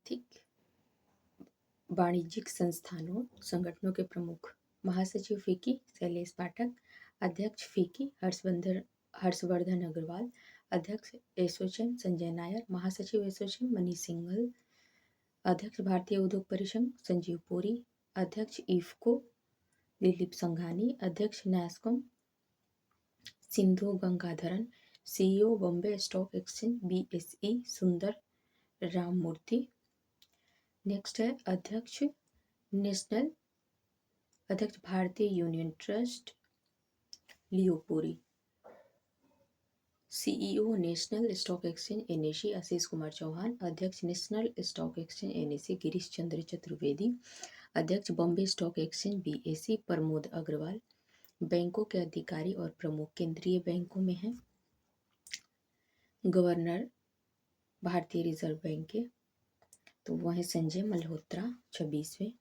आर्थिक वाणिज्यिक संस्थानों संगठनों के प्रमुख। महासचिव फिक्की शैलेश पाठक, अध्यक्ष फिक्की हर्षवर्धन अग्रवाल, अध्यक्ष एसोचैम संजय नायर, महासचिव एसोचैम मनीष सिंघल, अध्यक्ष भारतीय उद्योग परिसंघ संजीव पुरी, अध्यक्ष इफ्को दिलीप संघानी, अध्यक्ष NASSCOM Sindhu Gangadharan, CEO Bombay stock exchange BSE Sundar Ramamurthy. Next है अध्यक्ष भारतीय यूनियन ट्रस्ट लियोपुरी, CEO national stock exchange NSE Ashish Kumar Chauhan, अध्यक्ष national stock exchange NSE Girish Chandra Chaturvedi, अध्यक्ष Bombay stock exchange BSE Pramod Agarwal. बैंकों के अधिकारी और प्रमुख केंद्रीय बैंकों में हैं गवर्नर भारतीय रिजर्व बैंक के, तो वह है संजय मल्होत्रा 26वें।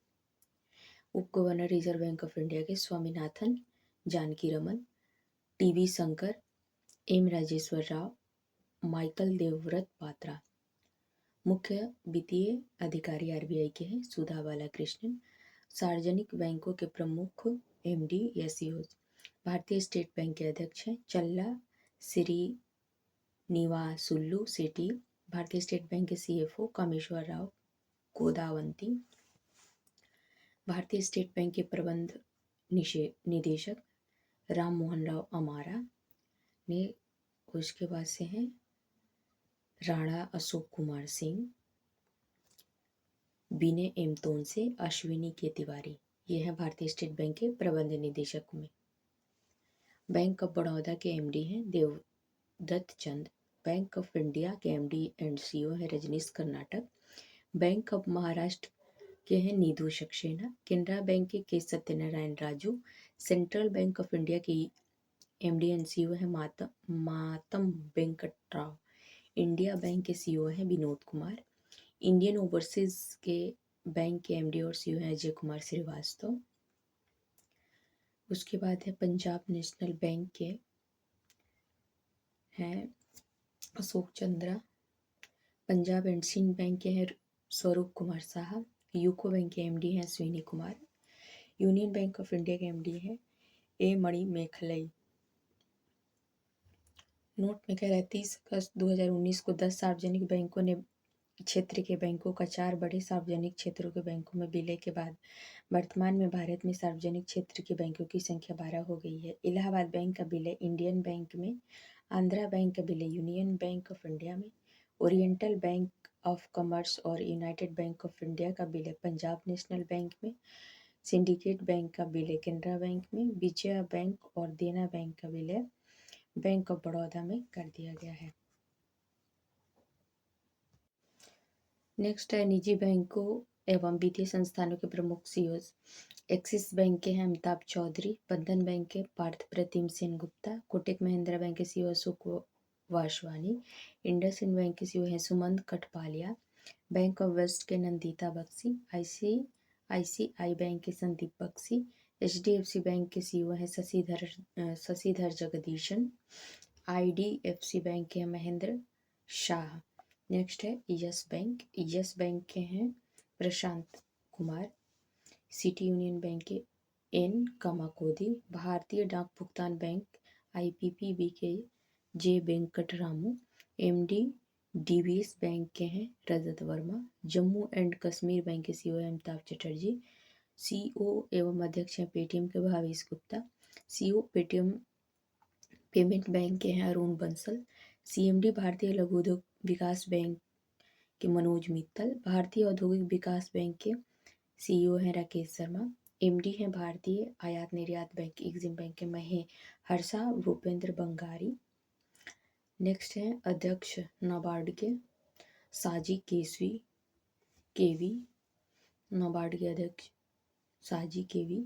उप governor reserve bank of India के Swaminathan Janaki Raman, T V Shankar, M Rajeshwar Rao, Michael Debabrata Patra. मुख्य वित्तीय अधिकारी आरबीआई के हैं सुधा बालाकृष्णन। सार्वजनिक बैंकों के प्रमुख एमडी या सीईओ। भारतीय स्टेट बैंक के अध्यक्ष हैं चल्ला श्रीनिवासुलु सेठी। भारतीय स्टेट बैंक के सीएफओ कामेश्वर राव गोदावंती। भारतीय स्टेट बैंक के प्रबंध निदेशक राम मोहन राव अमारा ने। उसके बाद से हैं राणा अशोक कुमार सिंह, विनय एम तोनसे, अश्विनी के तिवारी। ये हैं भारतीय स्टेट बैंक के प्रबंध निदेशक में। बैंक ऑफ बड़ौदा के एमडी हैं देवदत्त चंद। बैंक ऑफ इंडिया के एमडी एंड सीईओ है रजनीश कर्नाटक। बैंक ऑफ महाराष्ट्र के हैं नीधू सक्सेना। केनरा बैंक के Satyanarayan Raju. Central bank of India के एमडी एंड सीईओ है मातम वेंकटराव। इंडिया बैंक के सीईओ है विनोद कुमार। इंडियन ओवरसीज के बैंक के एमडी और सीईओ है अजय कुमार श्रीवास्तव। उसके बाद है पंजाब नेशनल बैंक के हैं अशोक चंद्रा। पंजाब एंड सिंध बैंक के हैं स्वरूप कुमार साहब। यूको बैंक के एमडी हैं Ashwini Kumar. Union bank of India के एमडी हैं ए मणि मेखलई। नोट में कह रहा है 30 अगस्त 2019 को 10 सार्वजनिक बैंकों ने क्षेत्र के बैंकों का 4 बड़े सार्वजनिक क्षेत्रों के बैंकों में विलय के बाद वर्तमान में भारत में सार्वजनिक क्षेत्र के बैंकों की संख्या 12 हो गई है। इलाहाबाद बैंक का विलय इंडियन बैंक में, आंध्रा बैंक का विलय यूनियन बैंक ऑफ इंडिया में, ओरिएंटल बैंक ऑफ कॉमर्स और यूनाइटेड बैंक ऑफ इंडिया का विलय पंजाब नेशनल बैंक में, सिंडिकेट बैंक का विलय केनरा बैंक में, विजया बैंक और देना बैंक का विलय बैंक ऑफ बड़ौदा में कर दिया गया है। नेक्स्ट है निजी बैंकों एवं वित्तीय संस्थानों के प्रमुख सीईओ। एक्सिस बैंक के हैं अमिताभ चौधरी। बंधन बैंक के पार्थ प्रतिम सेन गुप्ता। कोटक महिंद्रा बैंक के सीईओ अशोक वासवानी। इंडसइंड बैंक के सीईओ हैं Sumant Kathpalia. Bank of west के नंदिता बख्शी। आईसीआईसीआई बैंक के संदीप बख्शी। एचडीएफसी बैंक के सीईओ हैं शशिधर जगदीशन। आईडीएफसी बैंक के हैं महेंद्र शाह। नेक्स्ट है यस बैंक के हैं Prashant Kumar. City union bank के एन कामाकोदी। भारतीय डाक भुगतान बैंक आईपीपीबी के J Venkataramu. MD DBS bank के हैं रजत वर्मा। जम्मू एंड कश्मीर बैंक के सीईओ है अमिताभ चटर्जी। सीईओ एवं अध्यक्ष हैं पेटीएम के Bhavesh Gupta. CEO Paytm payment bank के हैं अरुण बंसल। सीएमडी भारतीय लघु उद्योग विकास बैंक के मनोज मित्तल। भारतीय औद्योगिक विकास बैंक के सीईओ हैं राकेश शर्मा। एमडी हैं भारतीय आयात निर्यात बैंक एग्जिम बैंक के हर्षा भूपेंद्र बंगारी। नेक्स्ट हैं अध्यक्ष नाबार्ड के साजी केवी। नाबार्ड के अध्यक्ष साजी केवी।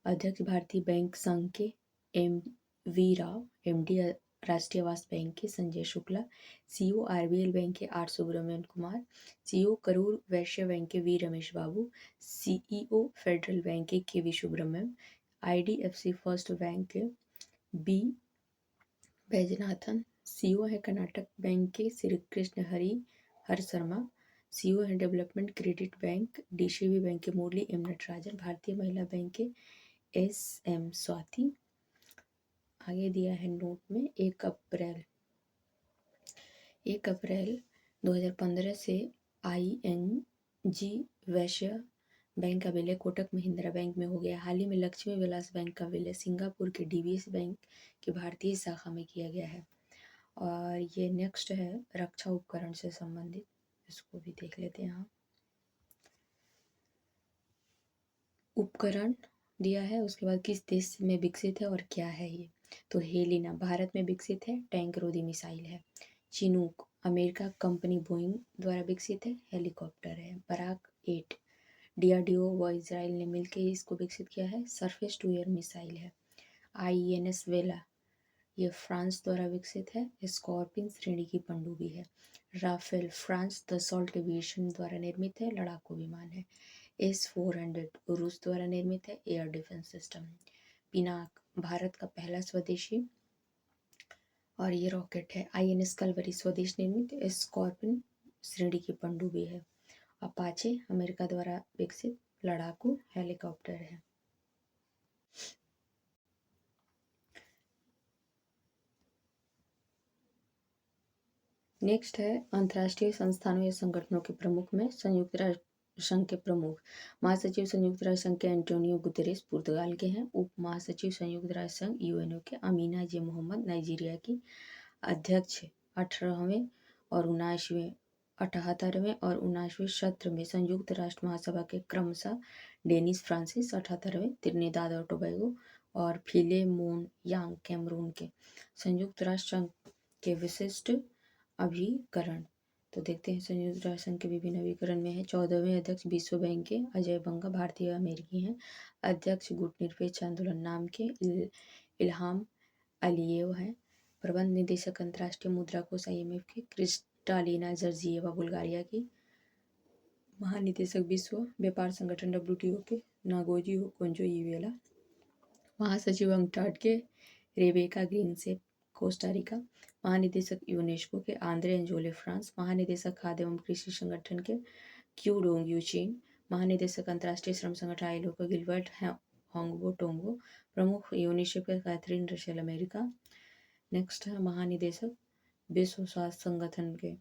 अध्यक्ष भारतीय बैंक संघ के एम वी राव। एमडी राष्ट्रीय आवास बैंक के Sanjay Shukla. CEO RBL Bank के R Subramaniam Kumar. CEO Karur Vysya Bank के V Ramesh Babu. CEO Federal Bank के KV Subramaniam. IDFC First Bank के बी बैजनाथन। सीईओ है कर्नाटक बैंक के श्री कृष्ण हर शर्मा। सीईओ है Development Credit Bank DCB Bank के मुरली एम नटराजन, भारतीय महिला बैंक के एस.एम. स्वाति। आगे दिया है नोट में 1 अप्रैल 2015 से ING वैश्य बैंक का विलय कोटक महिंद्रा बैंक में हो गया। हाल ही में लक्ष्मी विलास बैंक का विलय सिंगापुर के DBS बैंक की भारतीय शाखा में किया गया है। और ये नेक्स्ट है रक्षा उपकरण से संबंधित, इसको भी देख लेते हैं। यहाँ उपकरण दिया है, उसके बाद किस देश में विकसित है और क्या है ये। तो हेलिना भारत में विकसित है, टैंक रोधी मिसाइल है। चिनूक अमेरिका कंपनी बोइंग द्वारा विकसित है, हेलीकॉप्टर है। बराक 8 DRDO व इजराइल ने मिलकर इसको विकसित किया है, सरफेस टू एयर मिसाइल है। INS वेला ये फ्रांस द्वारा विकसित है, स्कॉर्पिन श्रेणी की पनडुब्बी है। राफेल फ्रांस दसॉल्ट एविएशन द्वारा निर्मित है, लड़ाकू विमान है। S-400 रूस द्वारा निर्मित है, air defence system. Pinaka Bharat का पहला स्वदेशी और ये रॉकेट है। INS कलवरी स्वदेश निर्मित स्कॉर्पिन श्रेणी की पनडुब्बी है। अपाचे अमेरिका द्वारा विकसित लड़ाकू हेलीकॉप्टर है। नेक्स्ट है अंतर्राष्ट्रीय संस्थानों या संगठनों के प्रमुख में संयुक्त राष्ट्र संघ के प्रमुख। महासचिव संयुक्त राष्ट्र संघ के एंटोनियो गुतेरेस पुर्तगाल के हैं। उप महासचिव संयुक्त राष्ट्र संघ UNO के अमीना जे मोहम्मद नाइजीरिया की अध्यक्ष 18वें और 79वें सत्र में संयुक्त राष्ट्र महासभा के क्रमशः डेनिस फ्रांसिस 78वें, त्रिनिदाद और टोबैगो और फिलेमोन यांग कैमरून के। संयुक्त राष्ट्र संघ के विशिष्ट अभिकरण तो देखते हैं। संयुक्त राष्ट्र संघ के विभिन्न अभिकरण में है 14वें अध्यक्ष विश्व बैंक के अजय बंगा भारतीय अमेरिकी हैं। अध्यक्ष गुटनिरपेक्ष आंदोलन नाम के इल्हाम अलियेव हैं। प्रबंध निदेशक अंतर्राष्ट्रीय मुद्रा कोष IMF के क्रिस्टालिना जर्जिएवा बुल्गारिया की। महानिदेशक विश्व व्यापार संगठन WTO के नागोजी ओकोंजो-इवेला। महासचिव अंगटाड के रेबेका ग्रीनसेप कोस्टा रिका। महानिदेशक यूनेस्को के आंद्रे एंजोले फ्रांस। महानिदेशक खाद्य एवं कृषि संगठन के क्यू डोंग यू चीन। महानिदेशक अंतर्राष्ट्रीय श्रम संगठन ILO के गिलबर्ट होंगबो टोंगो। प्रमुख यूनिसेफ के कैथरीन रशेल अमेरिका। नेक्स्ट है महानिदेशक विश्व स्वास्थ्य संगठन के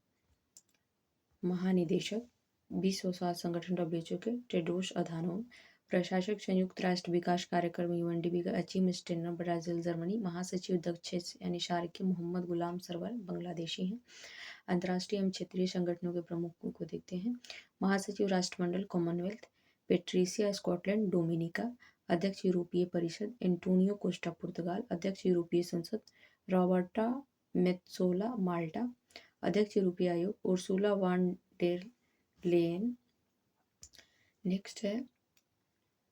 WHO के टेड्रोस अधानोम। प्रशासक संयुक्त राष्ट्र विकास कार्यक्रम UNDP का अचीम स्टेनर ब्राजील जर्मनी। महासचिव दक्षिण यानी शार्क के मोहम्मद गुलाम सरवर बांग्लादेशी हैं। अंतर्राष्ट्रीय एवं क्षेत्रीय संगठनों के प्रमुखों को देखते हैं। महासचिव राष्ट्रमंडल कॉमनवेल्थ पेट्रिसिया स्कॉटलैंड डोमिनिका। अध्यक्ष यूरोपीय परिषद एंटोनियो कोस्टा पुर्तगाल। अध्यक्ष यूरोपीय संसद रॉबर्टा मेत्सोला माल्टा। अध्यक्ष यूरोपीय आयोग Ursula van der Leyen. Next है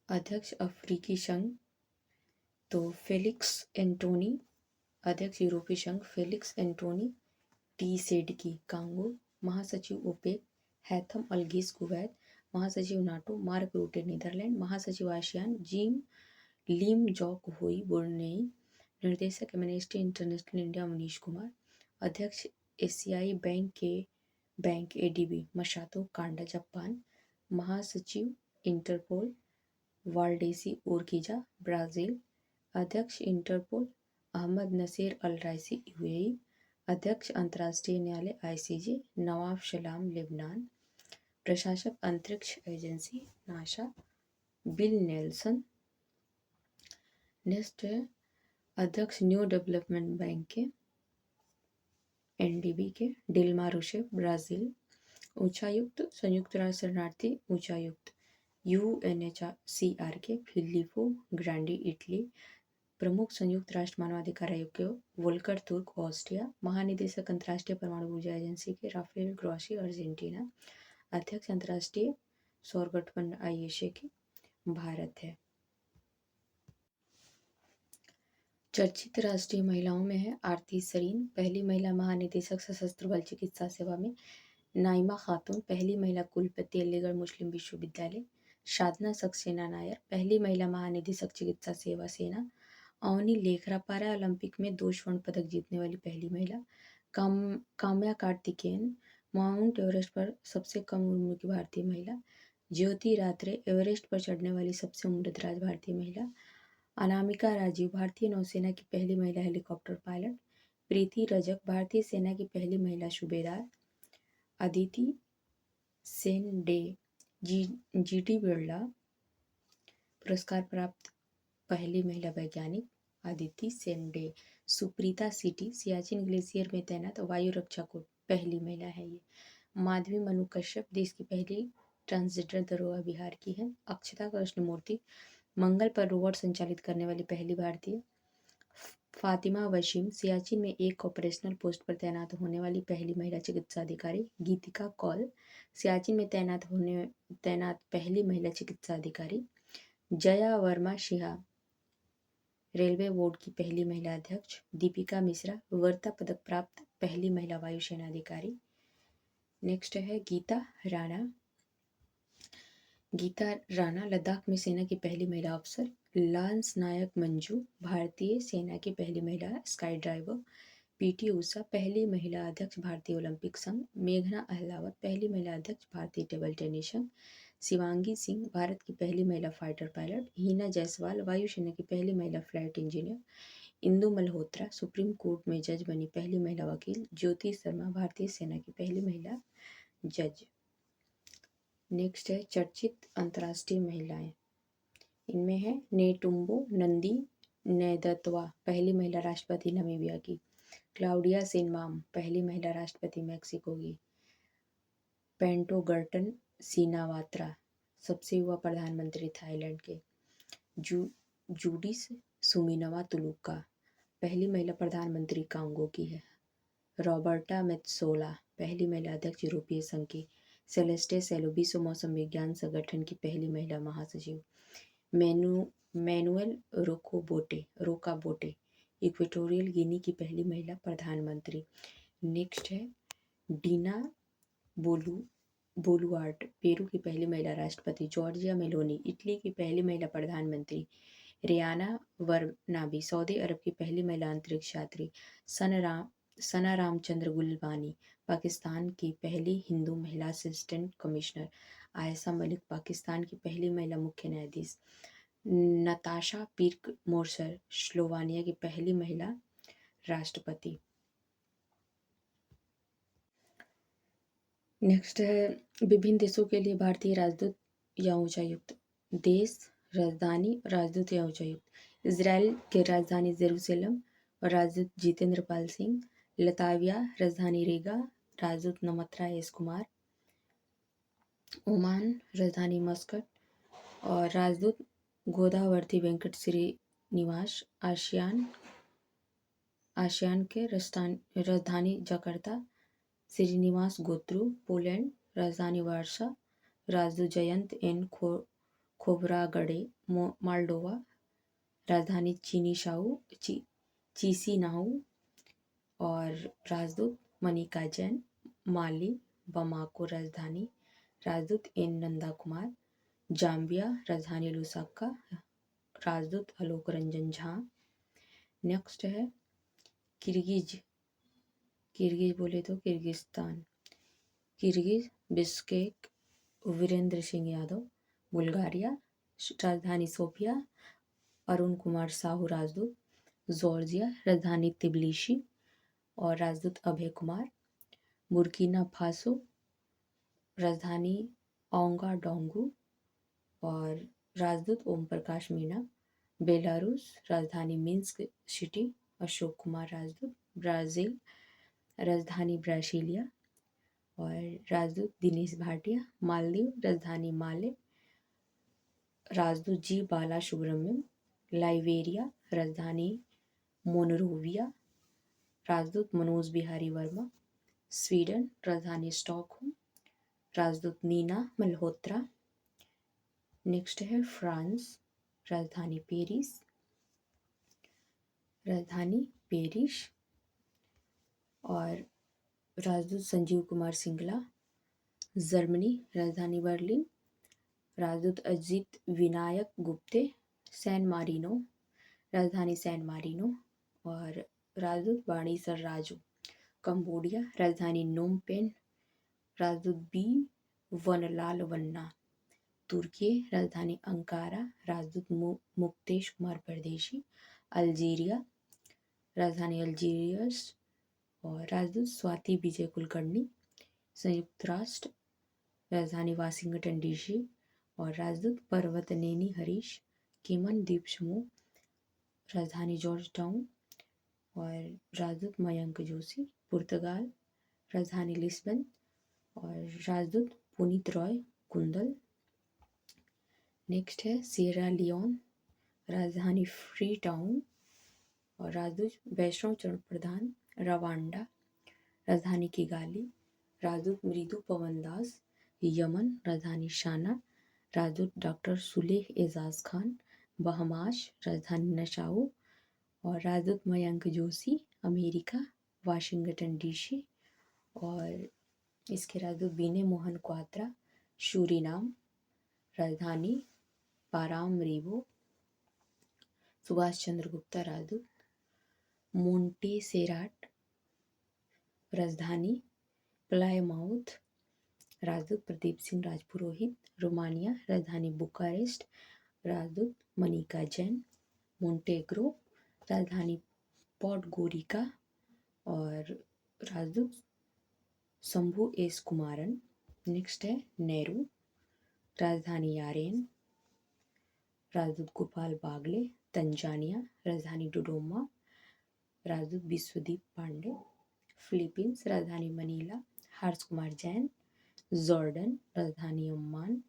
अध्यक्ष अफ्रीकी संघ तो फेलिक्स एंटोनी। अध्यक्ष यूरोपीय संघ फेलिक्स एंटोनी टीसेडकी कांगो। महासचिव ओपेक हैथम अलगीस कुवैत। महासचिव नाटो मार्क रूटे नीदरलैंड। महासचिव आसियान लीम जॉक हुई बुर्नेई। निर्देशक amnesty international India Manish Kumar. अध्यक्ष एशियाई बैंक ADB मसातो कांडा जापान। महासचिव इंटरपोल वाल्डेसी उर्किजा ब्राज़ील। अध्यक्ष इंटरपोल अहमद नसीर अल राइसी UAE। अध्यक्ष अंतर्राष्ट्रीय न्यायालय ICJ नवाब सलाम लेबनान। प्रशासक अंतरिक्ष agency NASA bill Nelson. Next है अध्यक्ष न्यू डेवलपमेंट बैंक के NDB के डिल्मा रूसेफ ब्राज़ील। उच्चायुक्त संयुक्त राष्ट्र शरणार्थी उच्चायुक्त UNHCR के फिलिपो ग्रांडी इटली। प्रमुख संयुक्त राष्ट्र मानवाधिकार आयोग के वोल्कर तुर्क ऑस्ट्रिया। महानिदेशक अंतर्राष्ट्रीय परमाणु ऊर्जा एजेंसी के राफेल ग्रॉसी अर्जेंटीना। अध्यक्ष अंतर्राष्ट्रीय सौर गठबंधन ISA के भारत है। चर्चित राष्ट्रीय महिलाओं में है आरती सरीन पहली महिला महानिदेशक सशस्त्र बल चिकित्सा सेवा में। नाइमा खातून पहली महिला कुलपति अलीगढ़ मुस्लिम विश्वविद्यालय। साधना सक्सेना नायर पहली महिला महानिदेशक चिकित्सा सेवा सेना। अवनी लेखरा पैरा ओलंपिक में 2 स्वर्ण पदक जीतने वाली पहली महिला। काम्या कार्तिकेयन माउंट एवरेस्ट पर सबसे कम उम्र की भारतीय महिला। ज्योति रात्रे एवरेस्ट पर चढ़ने वाली सबसे उम्रदराज भारतीय महिला। अनामिका राजीव भारतीय नौसेना की पहली महिला हेलीकॉप्टर पायलट। प्रीति रजक भारतीय सेना की पहली महिला सूबेदार। अदिति सेन डे जीटी बिरला पुरस्कार प्राप्त पहली महिला वैज्ञानिक अदिति सेन डे। सुप्रीता सिटी सियाचिन ग्लेशियर में तैनात वायु रक्षा को पहली महिला है ये। माधवी मनु कश्यप देश की पहली ट्रांसजेंडर दरोगा बिहार की है। अक्षता कृष्णमूर्ति मंगल पर रोबोट संचालित करने वाली पहली भारतीय। फातिमा वसीम सियाचिन में एक ऑपरेशनल पोस्ट पर तैनात होने वाली पहली महिला चिकित्सा अधिकारी। गीतिका कौल सियाचिन में तैनात पहली महिला चिकित्सा अधिकारी। जया वर्मा शिहा रेलवे बोर्ड की पहली महिला अध्यक्ष। दीपिका मिश्रा वीरता पदक प्राप्त पहली महिला वायुसेना अधिकारी। नेक्स्ट है गीता राणा। गीता राणा लद्दाख में सेना की पहली महिला अफसर। लांस नायक मंजू भारतीय सेना की पहली महिला स्काई ड्राइवर। पीटी उषा पहली महिला अध्यक्ष भारतीय ओलंपिक संघ। मेघना अहलावत पहली महिला अध्यक्ष भारतीय टेबल टेनिस संघ। शिवांगी सिंह भारत की पहली महिला फाइटर पायलट। हिना जायसवाल वायुसेना की पहली महिला flight engineer. Indu Malhotra supreme court में जज बनी पहली महिला वकील। ज्योति शर्मा भारतीय सेना की पहली महिला जज। नेक्स्ट है चर्चित अंतर्राष्ट्रीय महिलाएं। इनमें है नेटुम्बो नंदी नेदतवा पहली महिला राष्ट्रपति नामीबिया की। क्लाउडिया सिनबाम पहली महिला राष्ट्रपति मैक्सिको की। पेंटो गर्टन सीनावात्रा सबसे युवा प्रधानमंत्री थाईलैंड के। जूडिस सुमिनवा तुलुका पहली महिला प्रधानमंत्री कांगो की है। रॉबर्टा मेत्सोला पहली महिला अध्यक्ष यूरोपीय संघ की। सेलेस्टे सेलो विश्व मौसम विज्ञान संगठन की पहली महिला महासचिव। मैनुएल रोकाबोटे इक्वेटोरियल गिनी की पहली महिला प्रधानमंत्री। नेक्स्ट है डीना बोलुआर्ट पेरू की पहली महिला राष्ट्रपति। जॉर्जिया मेलोनी इटली की पहली महिला प्रधानमंत्री। रियाना वरनाबी सऊदी अरब की पहली महिला अंतरिक्ष यात्री। सना रामचंद्र गुलबानी पाकिस्तान की पहली हिंदू महिला असिस्टेंट कमिश्नर। आयशा मलिक पाकिस्तान की पहली महिला मुख्य न्यायाधीश। नताशा पीर्क मोर्सर स्लोवानिया की पहली महिला राष्ट्रपति। नेक्स्ट है विभिन्न देशों के लिए भारतीय राजदूत या उच्चायुक्त। देश राजधानी राजदूत या उच्चायुक्त। इजराइल के राजधानी जेरूसलम और राजदूत जितेंद्र पाल सिंह। लताविया राजधानी रीगा राजदूत नमत्रा एस कुमार। ओमान राजधानी मस्कट और राजदूत गोदावर्ती वेंकट श्रीनिवास। आसियान के राजधानी जकार्ता श्रीनिवास गोत्रु। पोलैंड राजधानी वार्सा राजदूत जयंत एन खोब्रागडे। मोल्डोवा राजधानी चिसिनाऊ और राजदूत मनिका जैन। माली बमाको राजधानी राजदूत एन नंदा कुमार। जाम्बिया राजधानी लुसाका राजदूत आलोक रंजन झा। नेक्स्ट है किर्गिज बोले तो Kyrgyzstan. Kyrgyz Bishkek Virendra Singh Yadav. Bulgaria राजधानी सोफिया अरुण कुमार साहू राजदूत। जॉर्जिया राजधानी तिबिलिसी और राजदूत अभय कुमार। बुर्किना फासो राजधानी ओंगा डोंगू और राजदूत ओम प्रकाश मीना। बेलारूस राजधानी मिन्स्क सिटी अशोक कुमार राजदूत। ब्राज़ील राजधानी ब्रासिलिया और राजदूत दिनेश भाटिया। मालदीव राजधानी माले राजदूत जी बाला सुब्रमण्यम। लाइबेरिया राजधानी मोनरोविया राजदूत मनोज बिहारी वर्मा। स्वीडन राजधानी स्टॉकहोम राजदूत नीना मल्होत्रा। नेक्स्ट है फ्रांस राजधानी पेरिस और राजदूत संजीव कुमार सिंगला। जर्मनी राजधानी बर्लिन राजदूत अजित विनायक गुप्ते। सैन मारिनो राजधानी सैन मारिनो और राजदूत वाणी सर राजू। कंबोडिया राजधानी नोम पेन राजदूत बी वनलाल वन्ना। तुर्की राजधानी अंकारा, राजदूत मुक्तेश कुमार परदेशी। अल्जीरिया राजधानी अल्जीरियस और राजदूत स्वाति विजय कुलकर्णी। संयुक्त राष्ट्र राजधानी वाशिंगटन डीसी और राजदूत पर्वतनेनी हरीश। केमन द्वीप समूह राजधानी जॉर्ज टाउन और राजदूत मयंक जोशी। पुर्तगाल राजधानी लिस्बन और राजदूत पुनीत रॉय कुंदल। नेक्स्ट है सियरा लियोन, राजधानी फ्री टाउन और राजदूत वैष्णव चरण प्रधान। रवांडा राजधानी किगाली, राजदूत मृदु पवन दास। यमन राजधानी शाना, राजदूत डॉक्टर सुलेह एजाज खान। बहमास राजधानी नशाओ और राजदूत Mayank Joshi. America Washington DC और इसके राजदूत बीने मोहन क्वात्रा। सूरीनाम राजधानी पारामरीबो। सुभाष चंद्र गुप्ता राजदूत मोंटेसेराट, राजधानी प्लायमाउथ। राजदूत प्रदीप सिंह राजपुरोहित। रोमानिया राजधानी बुकारेस्ट, राजदूत मनिका जैन। मोंटेग्रो राजधानी पॉडगोरिका और राजदूत शंभु एस कुमारन। नेक्स्ट है नेहरू, राजधानी यारेन, राजदूत गोपाल बागले। तंजानिया राजधानी डोडोमा, राजदूत विश्वदीप पांडे। फिलीपींस राजधानी मनीला, हर्ष कुमार जैन। जॉर्डन राजधानी अम्मान,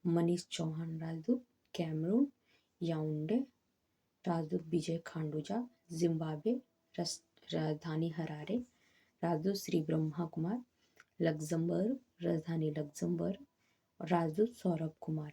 मनीष चौहान राजदूत। कैमरून याउंडे, राजदूत विजय खांडूजा। जिम्बाब्वे राजधानी हरारे, राजदूत श्री ब्रह्मा कुमार। लग्जमबर्ग राजधानी लग्जमबर्ग और राजदूत सौरभ कुमार।